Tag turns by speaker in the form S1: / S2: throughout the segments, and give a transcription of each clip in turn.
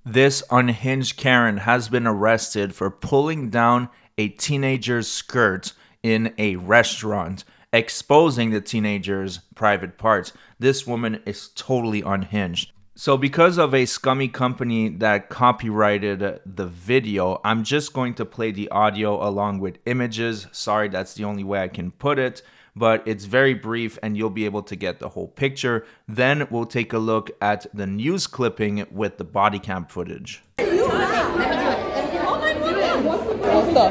S1: This unhinged Karen has been arrested for pulling down a teenager's skirt in a restaurant, exposing the teenager's private parts. This woman is totally unhinged. So because of a scummy company that copyrighted the video, I'm just going to play the audio along with images. Sorry, that's the only way I can put it, but it's very brief and you'll be able to get the whole picture. Then we'll take a look at the news clipping with the body cam footage.
S2: What the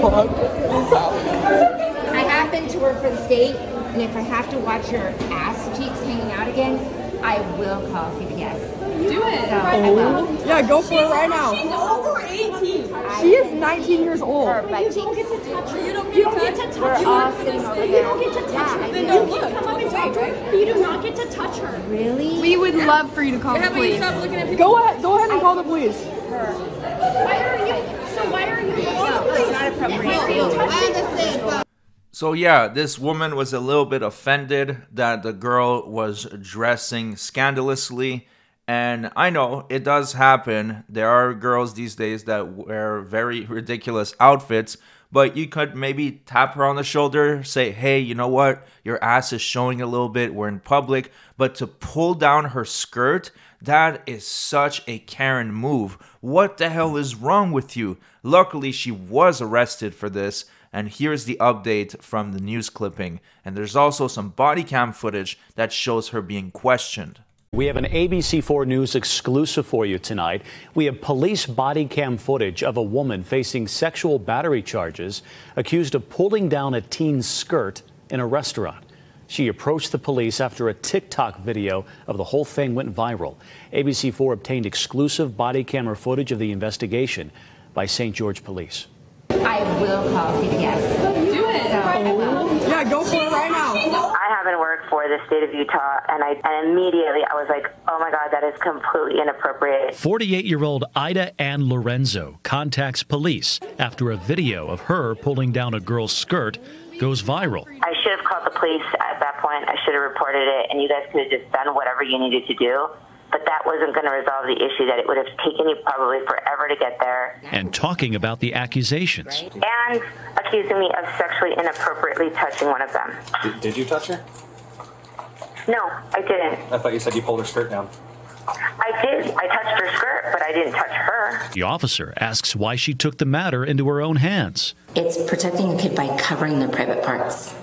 S2: fuck?
S3: I happen to work for the state, and if I have to watch your ass cheeks hanging out again, I will call CPS.
S2: Do it.
S3: So I will.
S2: Yeah, go for it right now.
S4: She's over 18.
S2: She is 19 years old.
S3: Her butt
S4: You don't
S3: cheeks.
S4: get to touch her. You don't get to touch her.
S3: We're all sitting over
S4: You
S3: there.
S4: don't get to touch
S3: Yeah,
S4: her.
S3: I
S4: Then
S3: know.
S4: you can come up and talk to her, but you do not get to touch her.
S3: Really?
S2: We would love for you to call the police.
S4: Stop looking at
S2: Go ahead and call the police.
S4: Why are you? So why are you?
S3: No, it's not appropriate.
S1: So yeah, this woman was a little bit offended that the girl was dressing scandalously. And I know it does happen. There are girls these days that wear very ridiculous outfits, but you could maybe tap her on the shoulder, say, hey, you know what? Your ass is showing a little bit. We're in public. But to pull down her skirt, that is such a Karen move. What the hell is wrong with you? Luckily, she was arrested for this. And here's the update from the news clipping. And there's also some body cam footage that shows her being questioned.
S5: We have an ABC4 News exclusive for you tonight. We have police body cam footage of a woman facing sexual battery charges, accused of pulling down a teen's skirt in a restaurant. She approached the police after a TikTok video of the whole thing went viral. ABC4 obtained exclusive body camera footage of the investigation by St. George Police.
S3: I will call CPS.
S4: Do it.
S3: So I will.
S2: Yeah, go for it right now.
S6: I haven't worked for the state of Utah, and immediately I was like, oh my God, that is completely inappropriate.
S7: 48-year-old Ida Ann Lorenzo contacts police after a video of her pulling down a girl's skirt goes viral.
S6: I should have called the police at that point. I should have reported it, and you guys could have just done whatever you needed to do. But that wasn't going to resolve the issue, that it would have taken you probably forever to get there.
S7: And talking about the accusations.
S6: And accusing me of sexually inappropriately touching one of them.
S8: Did you touch her?
S6: No, I didn't.
S8: I thought you said you pulled her skirt down.
S6: I did. I touched her skirt, but I didn't touch her.
S7: The officer asks why she took the matter into her own hands.
S9: It's protecting a kid by covering their private parts.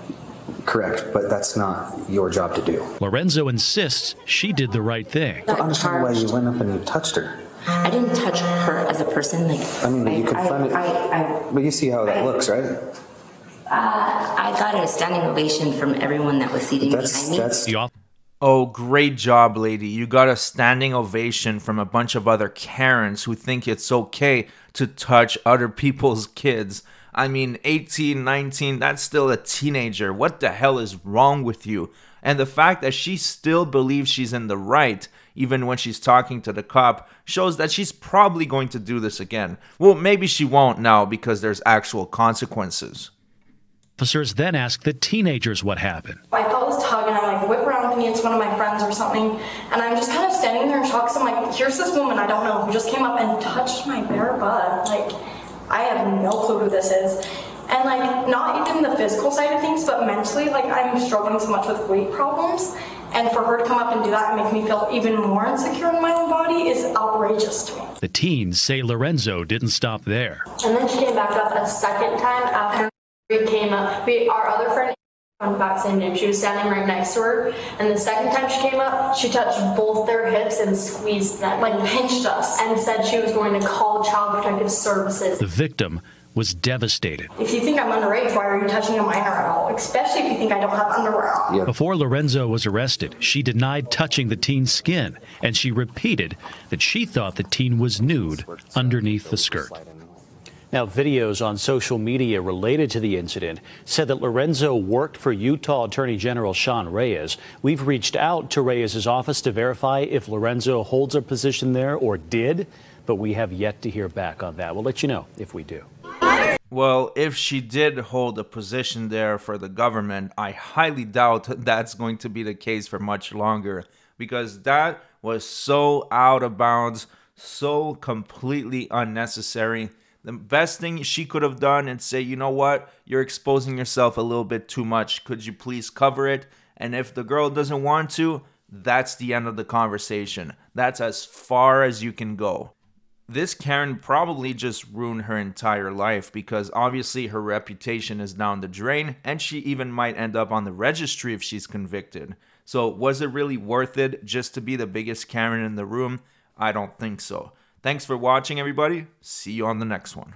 S8: Correct, but that's not your job to do.
S7: Lorenzo insists she did the right thing.
S8: I don't understand why you went up and you touched her.
S9: I didn't touch her as a person. Like,
S8: I mean, you confronted. But you see how that looks, right?
S9: I got a standing ovation from everyone that was seating behind me.
S1: Oh, great job, lady. You got a standing ovation from a bunch of other Karens who think it's okay to touch other people's kids. I mean, 18, 19, that's still a teenager. What the hell is wrong with you? And the fact that she still believes she's in the right, even when she's talking to the cop, shows that she's probably going to do this again. Well, maybe she won't now because there's actual consequences.
S7: Officers then ask the teenagers what happened.
S4: I felt this tug and I like whip around me into one of my friends or something, and I'm just kind of standing there in shock. So I'm like, here's this woman I don't know who just came up and touched my bare butt. Like, I have no clue who this is. And like, not even the physical side of things, but mentally, like, I'm struggling so much with weight problems. And for her to come up and do that and make me feel even more insecure in my own body is outrageous to me.
S7: The teens say Lorenzo didn't stop there.
S4: And then she came back up a second time after we came up. Our other friend on the back same name, she was standing right next to her. And the second time she came up, she touched both their hips and squeezed them, like pinched us, and said she was going to call Child Protective Services.
S7: The victim was devastated.
S4: If you think I'm underage, why are you touching a minor at all? Especially if you think I don't have underwear on.
S8: Yeah.
S7: Before Lorenzo was arrested, she denied touching the teen's skin, and she repeated that she thought the teen was nude underneath the skirt.
S5: Now, videos on social media related to the incident said that Lorenzo worked for Utah Attorney General Sean Reyes. We've reached out to Reyes' office to verify if Lorenzo holds a position there or did, but we have yet to hear back on that. We'll let you know if we do.
S1: Well, if she did hold a position there for the government, I highly doubt that's going to be the case for much longer, because that was so out of bounds, So completely unnecessary. The best thing she could have done and say, you know what, you're exposing yourself a little bit too much. Could you please cover it? And if the girl doesn't want to, that's the end of the conversation. That's as far as you can go. This Karen probably just ruined her entire life because obviously her reputation is down the drain and she even might end up on the registry if she's convicted. So was it really worth it just to be the biggest Karen in the room? I don't think so. Thanks for watching, everybody. See you on the next one.